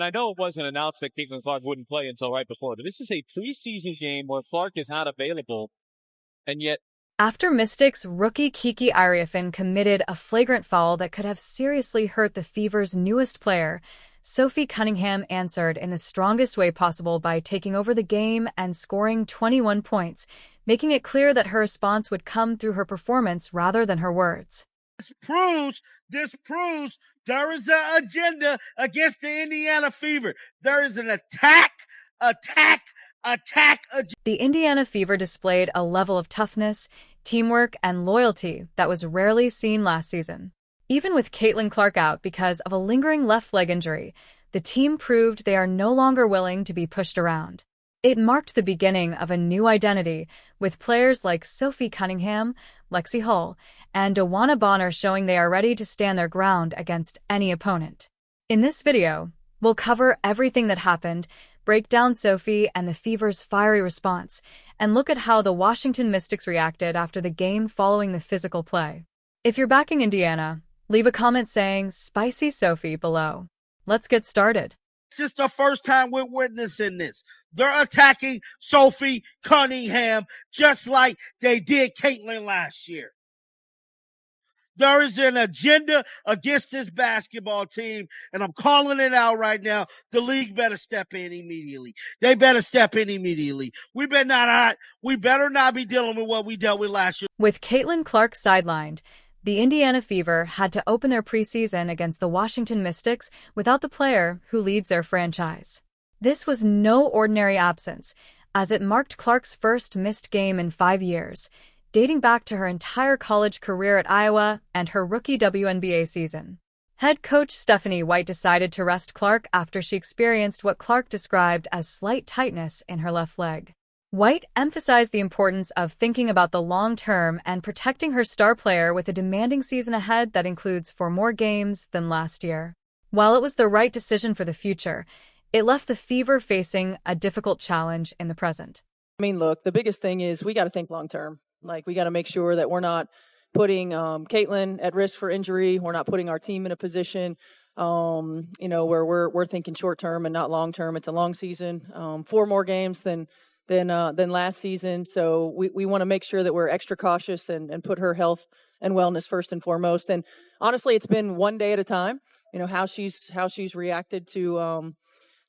And I know it wasn't announced that Caitlin Clark wouldn't play until right before, but this is a preseason game where Clark is not available, and yet... After Mystics, rookie Kiki Ariafin committed a flagrant foul that could have seriously hurt the Fever's newest player, Sophie Cunningham answered in the strongest way possible by taking over the game and scoring 21 points, making it clear that her response would come through her performance rather than her words. This proves there is an agenda against the Indiana Fever. There is an attack. The Indiana Fever displayed a level of toughness, teamwork, and loyalty that was rarely seen last season. Even with Caitlin Clark out because of a lingering left leg injury, the team proved they are no longer willing to be pushed around. It marked the beginning of a new identity, with players like Sophie Cunningham, Lexi Hull, and Dawana Bonner showing they are ready to stand their ground against any opponent. In this video, we'll cover everything that happened, break down Sophie and the Fever's fiery response, and look at how the Washington Mystics reacted after the game following the physical play. If you're backing Indiana, leave a comment saying "Spicy Sophie" below. Let's get started. This is the first time we're witnessing this. They're attacking Sophie Cunningham just like they did Caitlin last year. There is an agenda against this basketball team, and I'm calling it out right now. The league better step in immediately. They better step in immediately. We better not be dealing with what we dealt with last year. With Caitlin Clark sidelined, the Indiana Fever had to open their preseason against the Washington Mystics without the player who leads their franchise. This was no ordinary absence, as it marked Clark's first missed game in 5 years, dating back to her entire college career at Iowa and her rookie WNBA season. Head coach Stephanie White decided to rest Clark after she experienced what Clark described as slight tightness in her left leg. White emphasized the importance of thinking about the long term and protecting her star player with a demanding season ahead that includes 4 more games than last year. While it was the right decision for the future, it left the Fever facing a difficult challenge in the present. I mean, look, the biggest thing is we got to think long term. Like, we got to make sure that we're not putting Caitlin at risk for injury. We're not putting our team in a position, where we're thinking short term and not long term. It's a long season, 4 more games than last season. So we want to make sure that we're extra cautious and put her health and wellness first and foremost. And honestly, it's been one day at a time. How she's reacted to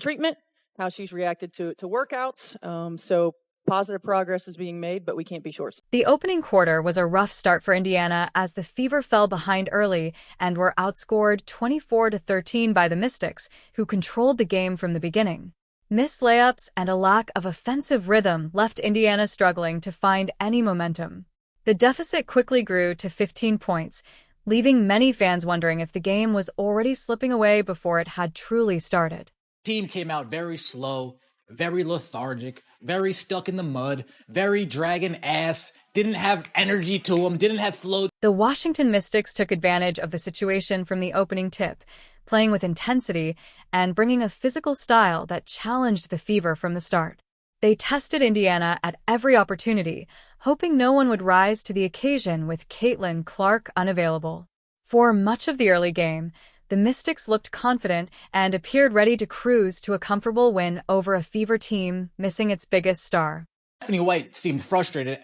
treatment, how she's reacted to workouts. So positive progress is being made, but we can't be short. The opening quarter was a rough start for Indiana as the Fever fell behind early and were outscored 24-13 by the Mystics, who controlled the game from the beginning. Missed layups and a lack of offensive rhythm left Indiana struggling to find any momentum. The deficit quickly grew to 15 points, leaving many fans wondering if the game was already slipping away before it had truly started. Team came out very slow, very lethargic, very stuck in the mud, very dragging ass, didn't have energy to them, didn't have flow. The Washington Mystics took advantage of the situation from the opening tip, playing with intensity and bringing a physical style that challenged the Fever from the start. They tested Indiana at every opportunity, hoping no one would rise to the occasion with Caitlin Clark unavailable. For much of the early game, the Mystics looked confident and appeared ready to cruise to a comfortable win over a Fever team missing its biggest star. Stephanie White seemed frustrated.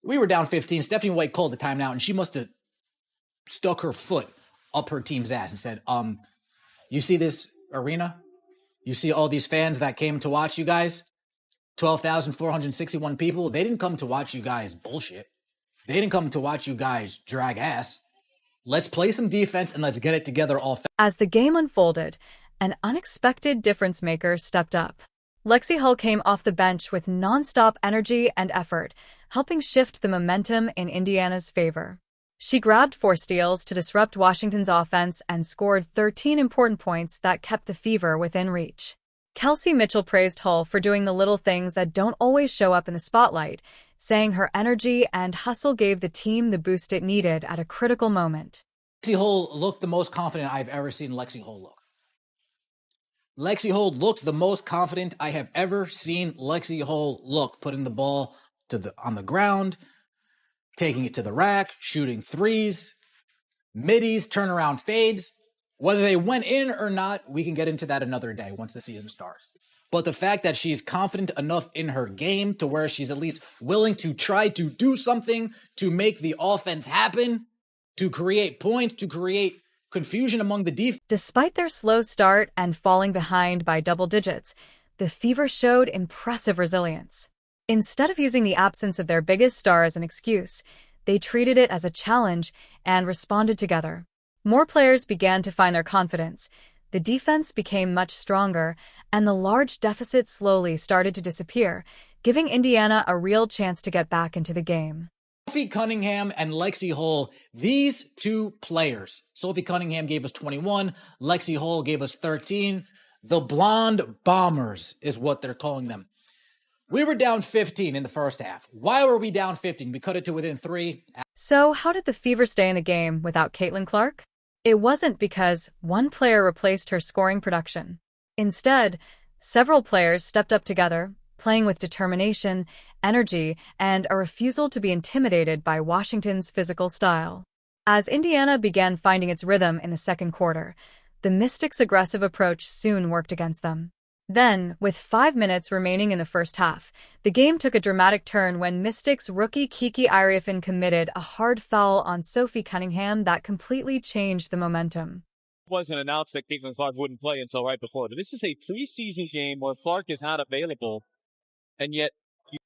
We were down 15. Stephanie White called the timeout, and she must have stuck her foot up her team's ass and said, you see this arena? You see all these fans that came to watch you guys? 12,461 people. They didn't come to watch you guys bullshit. They didn't come to watch you guys drag ass. Let's play some defense and let's get it together all fast. As the game unfolded, an unexpected difference maker stepped up. Lexi Hull came off the bench with nonstop energy and effort, helping shift the momentum in Indiana's favor. She grabbed 4 steals to disrupt Washington's offense and scored 13 important points that kept the Fever within reach. Kelsey Mitchell praised Hull for doing the little things that don't always show up in the spotlight, saying her energy and hustle gave the team the boost it needed at a critical moment. Lexi Hull looked the most confident I've ever seen Lexi Hull look. Lexi Hull looked the most confident I have ever seen Lexi Hull look, putting the ball on the ground, taking it to the rack, shooting threes, middies, turnaround fades. Whether they went in or not, we can get into that another day once the season starts. But the fact that she's confident enough in her game to where she's at least willing to try to do something to make the offense happen, to create points, to create confusion among the defense. Despite their slow start and falling behind by double digits, the Fever showed impressive resilience. Instead of using the absence of their biggest star as an excuse, they treated it as a challenge and responded together. More players began to find their confidence, the defense became much stronger, and the large deficit slowly started to disappear, giving Indiana a real chance to get back into the game. Sophie Cunningham and Lexi Hull, these two players. Sophie Cunningham gave us 21, Lexi Hull gave us 13. The Blonde Bombers is what they're calling them. We were down 15 in the first half. Why were we down 15? We cut it to within 3. So how did the Fever stay in the game without Caitlin Clark? It wasn't because one player replaced her scoring production. Instead, several players stepped up together, playing with determination, energy, and a refusal to be intimidated by Washington's physical style. As Indiana began finding its rhythm in the second quarter, the Mystics' aggressive approach soon worked against them. Then, with 5 minutes remaining in the first half, the game took a dramatic turn when Mystics rookie Kiki Iriafen committed a hard foul on Sophie Cunningham that completely changed the momentum. It wasn't announced that Caitlin Clark wouldn't play until right before. This is a preseason game where Clark is not available, and yet...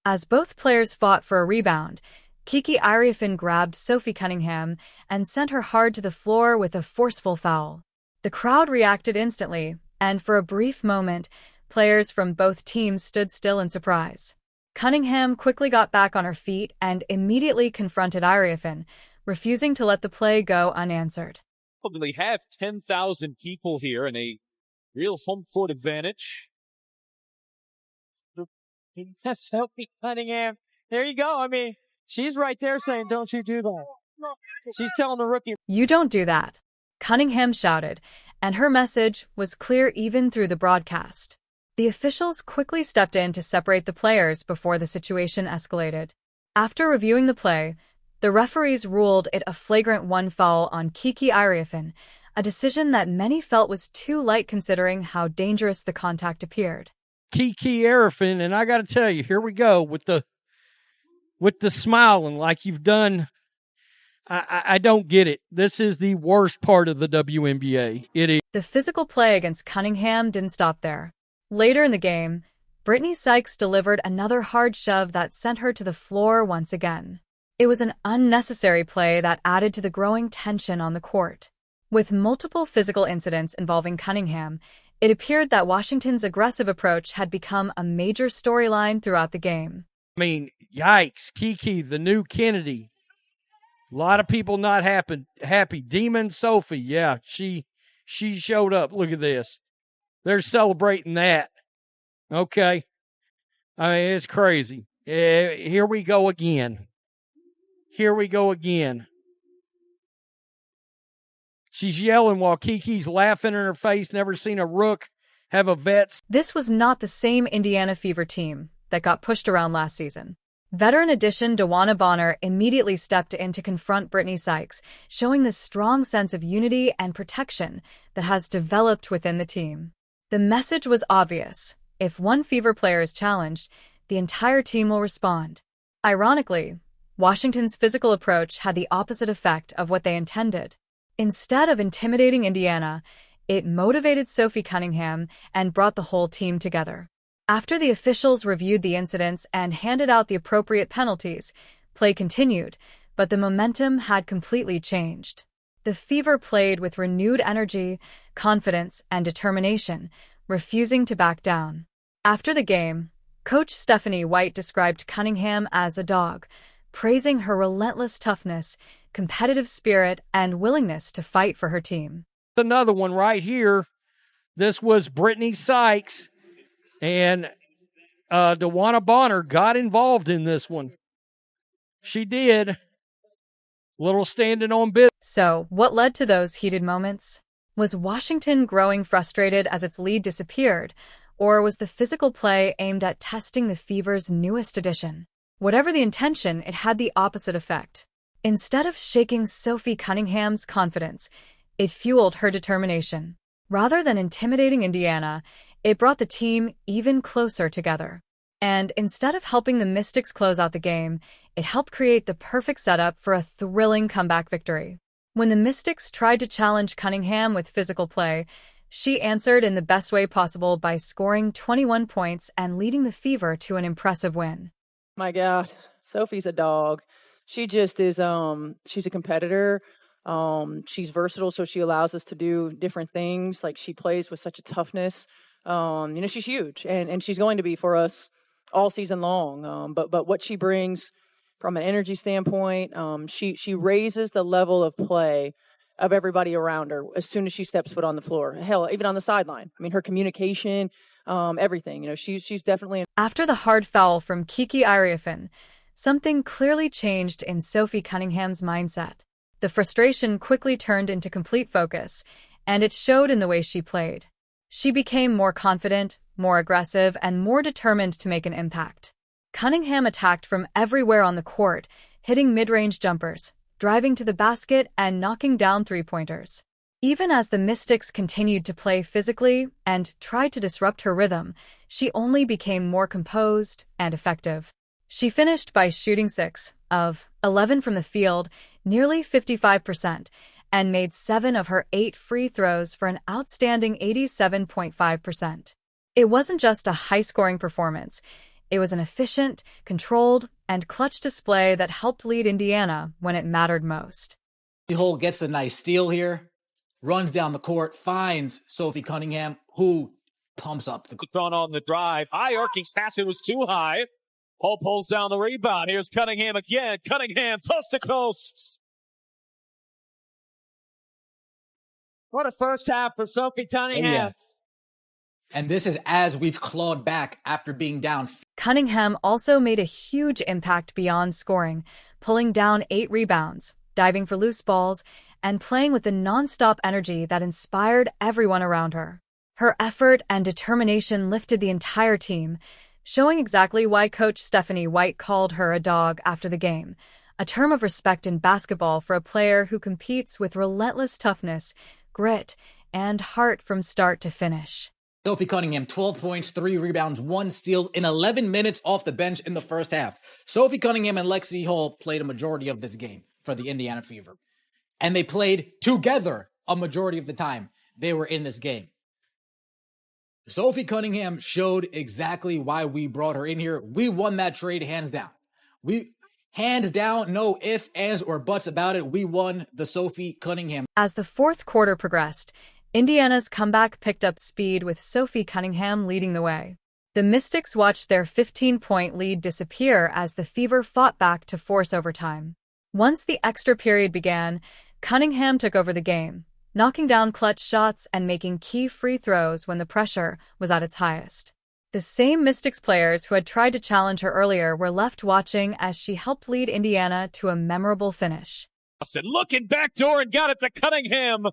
As both players fought for a rebound, Kiki Iriafen grabbed Sophie Cunningham and sent her hard to the floor with a forceful foul. The crowd reacted instantly, and for a brief moment, players from both teams stood still in surprise. Cunningham quickly got back on her feet and immediately confronted Iriafen, refusing to let the play go unanswered. Probably have 10,000 people here and a real home court advantage. Sophie Cunningham. There you go. I mean, she's right there saying, don't you do that. She's telling the rookie. You don't do that, Cunningham shouted, and her message was clear even through the broadcast. The officials quickly stepped in to separate the players before the situation escalated. After reviewing the play, the referees ruled it a flagrant 1 foul on Kiki Iriafen, a decision that many felt was too light considering how dangerous the contact appeared. Kiki Iriafen, and I got to tell you, here we go with the smiling like you've done. I don't get it. This is the worst part of the WNBA. It is. The physical play against Cunningham didn't stop there. Later in the game, Brittany Sykes delivered another hard shove that sent her to the floor once again. It was an unnecessary play that added to the growing tension on the court. With multiple physical incidents involving Cunningham, it appeared that Washington's aggressive approach had become a major storyline throughout the game. I mean, yikes, Kiki, the new Kennedy. A lot of people not happy. Demon Sophie, yeah, she showed up. Look at this. They're celebrating that. Okay. I mean, it's crazy. Here we go again. She's yelling while Kiki's laughing in her face. Never seen a rook have a vet. This was not the same Indiana Fever team that got pushed around last season. Veteran addition DeWanna Bonner immediately stepped in to confront Brittany Sykes, showing the strong sense of unity and protection that has developed within the team. The message was obvious. If one Fever player is challenged, the entire team will respond. Ironically, Washington's physical approach had the opposite effect of what they intended. Instead of intimidating Indiana, it motivated Sophie Cunningham and brought the whole team together. After the officials reviewed the incidents and handed out the appropriate penalties, play continued, but the momentum had completely changed. The Fever played with renewed energy, confidence, and determination, refusing to back down. After the game, Coach Stephanie White described Cunningham as a dog, praising her relentless toughness, competitive spirit, and willingness to fight for her team. Another one right here. This was Brittany Sykes, and DeWanna Bonner got involved in this one. She did. Little standing on business. So, what led to those heated moments? Was Washington growing frustrated as its lead disappeared, or was the physical play aimed at testing the Fever's newest addition? Whatever the intention, it had the opposite effect. Instead of shaking Sophie Cunningham's confidence, It fueled her determination. Rather than intimidating Indiana, it brought the team even closer together. And instead of helping the Mystics close out the game, it helped create the perfect setup for a thrilling comeback victory. When the Mystics tried to challenge Cunningham with physical play, she answered in the best way possible by scoring 21 points and leading the Fever to an impressive win. My God, Sophie's a dog. She just is, she's a competitor. She's versatile, so she allows us to do different things. Like, she plays with such a toughness. She's huge, and she's going to be for us all season long. But what she brings from an energy standpoint, she raises the level of play of everybody around her as soon as she steps foot on the floor. Hell, even on the sideline. I mean, her communication, everything. She's definitely. After the hard foul from Kiki Iriafen, something clearly changed in Sophie Cunningham's mindset. The frustration quickly turned into complete focus, and it showed in the way she played. She became more confident, more aggressive, and more determined to make an impact. Cunningham attacked from everywhere on the court, hitting mid-range jumpers, driving to the basket, and knocking down three-pointers. Even as the Mystics continued to play physically and tried to disrupt her rhythm, she only became more composed and effective. She finished by shooting 6 of 11 from the field, nearly 55%, and made 7 of her 8 free throws for an outstanding 87.5%. It wasn't just a high-scoring performance. It was an efficient, controlled, and clutch display that helped lead Indiana when it mattered most. Hole gets a nice steal here, runs down the court, finds Sophie Cunningham, who pumps up the It's on the drive. High arcing pass. It was too high. Hull pulls down the rebound. Here's Cunningham again. Cunningham, coast to coast. What a first half for Sophie Cunningham. yeah. And this is as we've clawed back after being down. Cunningham also made a huge impact beyond scoring, pulling down 8 rebounds, diving for loose balls, and playing with the nonstop energy that inspired everyone around her. Her effort and determination lifted the entire team, showing exactly why Coach Stephanie White called her a dog after the game, a term of respect in basketball for a player who competes with relentless toughness, grit, and heart from start to finish. Sophie Cunningham, 12 points, 3 rebounds, 1 steal in 11 minutes off the bench in the first half. Sophie Cunningham and Lexi Hall played a majority of this game for the Indiana Fever. And they played together a majority of the time they were in this game. Sophie Cunningham showed exactly why we brought her in here. We won that trade hands down. Hands down, no ifs, ands, or buts about it. We won the Sophie Cunningham. As the fourth quarter progressed, Indiana's comeback picked up speed with Sophie Cunningham leading the way. The Mystics watched their 15-point lead disappear as the Fever fought back to force overtime. Once the extra period began, Cunningham took over the game, knocking down clutch shots and making key free throws when the pressure was at its highest. The same Mystics players who had tried to challenge her earlier were left watching as she helped lead Indiana to a memorable finish. Looking backdoor and got it to Cunningham.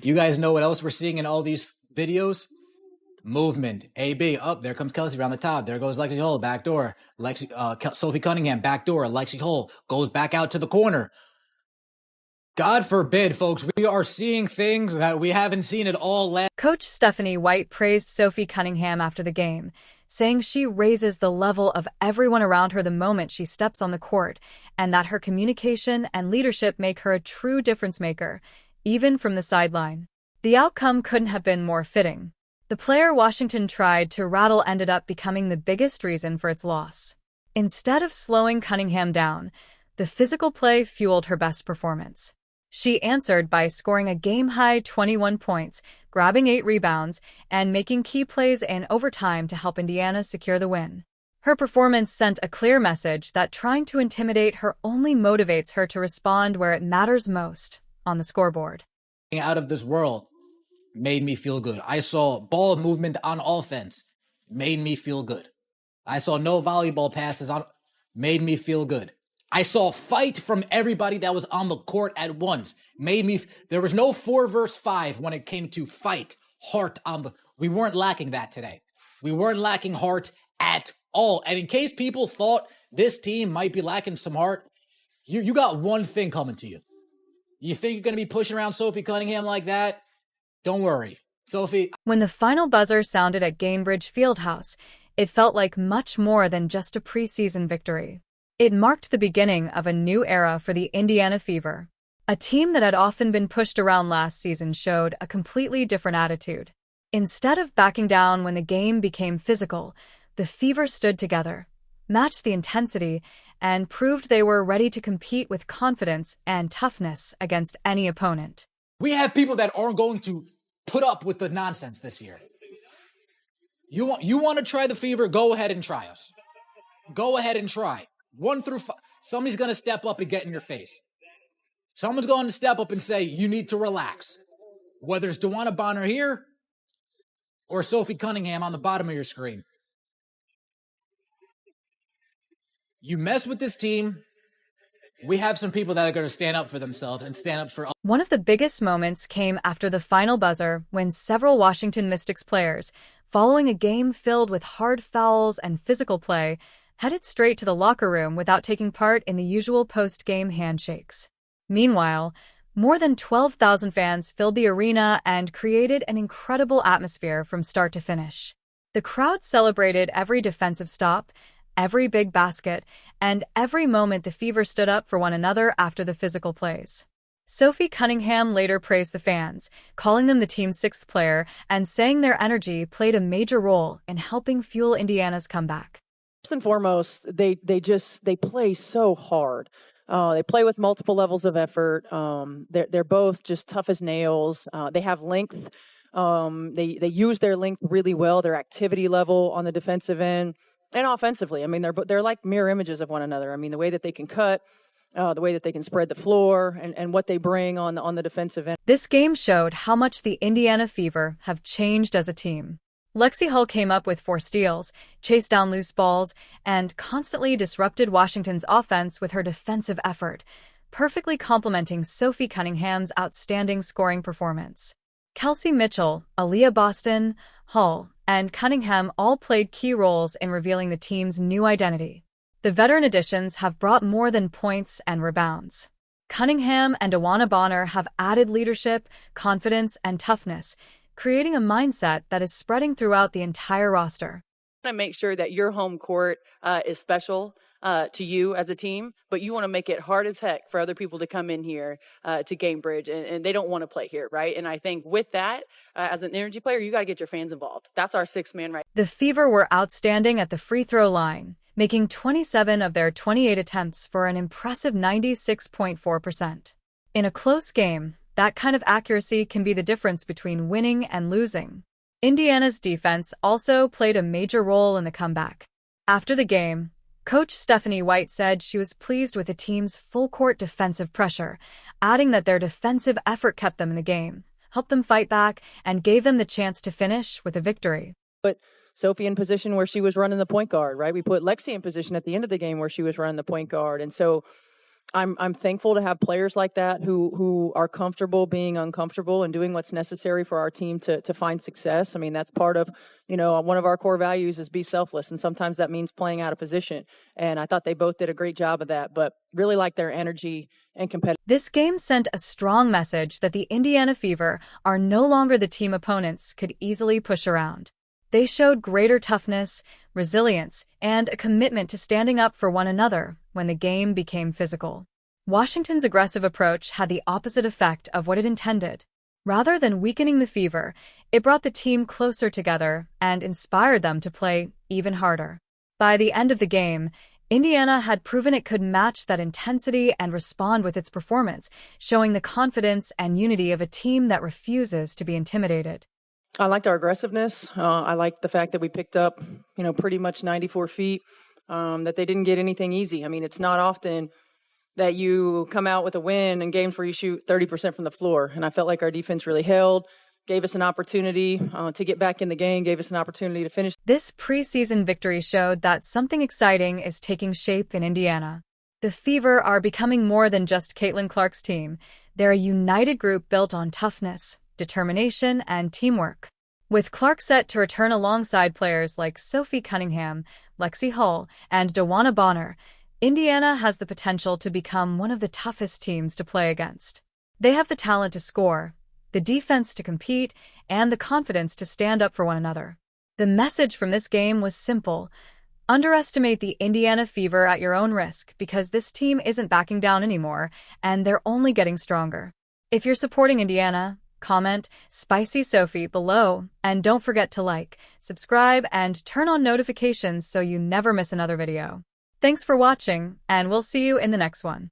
You guys know what else we're seeing in all these videos? Movement. AB. Up there comes Kelsey around the top. There goes Lexi Hull, back door. Sophie Cunningham, back door. Lexi Hull goes back out to the corner. God forbid, folks, we are seeing things that we haven't seen at all. Coach Stephanie White praised Sophie Cunningham after the game, saying she raises the level of everyone around her the moment she steps on the court, and that her communication and leadership make her a true difference maker, even from the sideline. The outcome couldn't have been more fitting. The player Washington tried to rattle ended up becoming the biggest reason for its loss. Instead of slowing Cunningham down, the physical play fueled her best performance. She answered by scoring a game-high 21 points, grabbing 8 rebounds, and making key plays in overtime to help Indiana secure the win. Her performance sent a clear message that trying to intimidate her only motivates her to respond where it matters most, on the scoreboard. Out of this world made me feel good. I saw ball movement on offense, made me feel good. I saw no volleyball passes on, made me feel good. I saw fight from everybody that was on the court at once. There was no 4 versus 5 when it came to fight, heart we weren't lacking that today. We weren't lacking heart at all. And in case people thought this team might be lacking some heart, you got one thing coming to you. You think you're going to be pushing around Sophie Cunningham like that? Don't worry. Sophie. When the final buzzer sounded at Gainbridge Fieldhouse, it felt like much more than just a preseason victory. It marked the beginning of a new era for the Indiana Fever. A team that had often been pushed around last season showed a completely different attitude. Instead of backing down when the game became physical, the Fever stood together, matched the intensity, and proved they were ready to compete with confidence and toughness against any opponent. We have people that aren't going to put up with the nonsense this year. You want to try the Fever? Go ahead and try us. Go ahead and try. 1 through 5. Somebody's going to step up and get in your face. Someone's going to step up and say, you need to relax. Whether it's DeWanna Bonner here or Sophie Cunningham on the bottom of your screen. You mess with this team, we have some people that are going to stand up for themselves and stand up for others. One of the biggest moments came after the final buzzer when several Washington Mystics players, following a game filled with hard fouls and physical play, headed straight to the locker room without taking part in the usual post-game handshakes. Meanwhile, more than 12,000 fans filled the arena and created an incredible atmosphere from start to finish. The crowd celebrated every defensive stop, every big basket, and every moment the Fever stood up for one another after the physical plays. Sophie Cunningham later praised the fans, calling them the team's 6th player and saying their energy played a major role in helping fuel Indiana's comeback. First and foremost, they play so hard. They play with multiple levels of effort. They're both just tough as nails. They have length. They use their length really well. Their activity level on the defensive end and offensively. I mean, they're like mirror images of one another. I mean, the way that they can cut, the way that they can spread the floor, and what they bring on the defensive end. This game showed how much the Indiana Fever have changed as a team. Lexi Hull came up with 4 steals, chased down loose balls, and constantly disrupted Washington's offense with her defensive effort, perfectly complementing Sophie Cunningham's outstanding scoring performance. Kelsey Mitchell, Aaliyah Boston, Hull, and Cunningham all played key roles in revealing the team's new identity. The veteran additions have brought more than points and rebounds. Cunningham and DeWanna Bonner have added leadership, confidence, and toughness, creating a mindset that is spreading throughout the entire roster. You want to make sure that your home court is special to you as a team, but you want to make it hard as heck for other people to come in here to Gainbridge, and they don't want to play here, right? And I think with that, as an energy player, you got to get your fans involved. That's our 6th man, right? The Fever were outstanding at the free throw line, making 27 of their 28 attempts for an impressive 96.4%. In a close game, that kind of accuracy can be the difference between winning and losing. Indiana's defense also played a major role in the comeback. After the game, Coach Stephanie White said she was pleased with the team's full-court defensive pressure, adding that their defensive effort kept them in the game, helped them fight back, and gave them the chance to finish with a victory. But Sophie in position where she was running the point guard, right? We put Lexi in position at the end of the game where she was running the point guard. And so I'm thankful to have players like that who are comfortable being uncomfortable and doing what's necessary for our team to find success. I mean, that's part of, one of our core values is be selfless. And sometimes that means playing out of position. And I thought they both did a great job of that, but really like their energy and competitive. This game sent a strong message that the Indiana Fever are no longer the team opponents could easily push around. They showed greater toughness, resilience, and a commitment to standing up for one another when the game became physical. Washington's aggressive approach had the opposite effect of what it intended. Rather than weakening the Fever, it brought the team closer together and inspired them to play even harder. By the end of the game, Indiana had proven it could match that intensity and respond with its performance, showing the confidence and unity of a team that refuses to be intimidated. I liked our aggressiveness. I liked the fact that we picked up, pretty much 94 feet, that they didn't get anything easy. I mean, it's not often that you come out with a win in games where you shoot 30% from the floor. And I felt like our defense really held, gave us an opportunity to get back in the game, gave us an opportunity to finish. This preseason victory showed that something exciting is taking shape in Indiana. The Fever are becoming more than just Caitlin Clark's team. They're a united group built on toughness, determination, and teamwork. With Clark set to return alongside players like Sophie Cunningham, Lexi Hull, and DeWanna Bonner, Indiana has the potential to become one of the toughest teams to play against. They have the talent to score, the defense to compete, and the confidence to stand up for one another. The message from this game was simple. Underestimate the Indiana Fever at your own risk because this team isn't backing down anymore, and they're only getting stronger. If you're supporting Indiana, comment Spicy Sophie below, and don't forget to like, subscribe, and turn on notifications so you never miss another video. Thanks for watching, and we'll see you in the next one.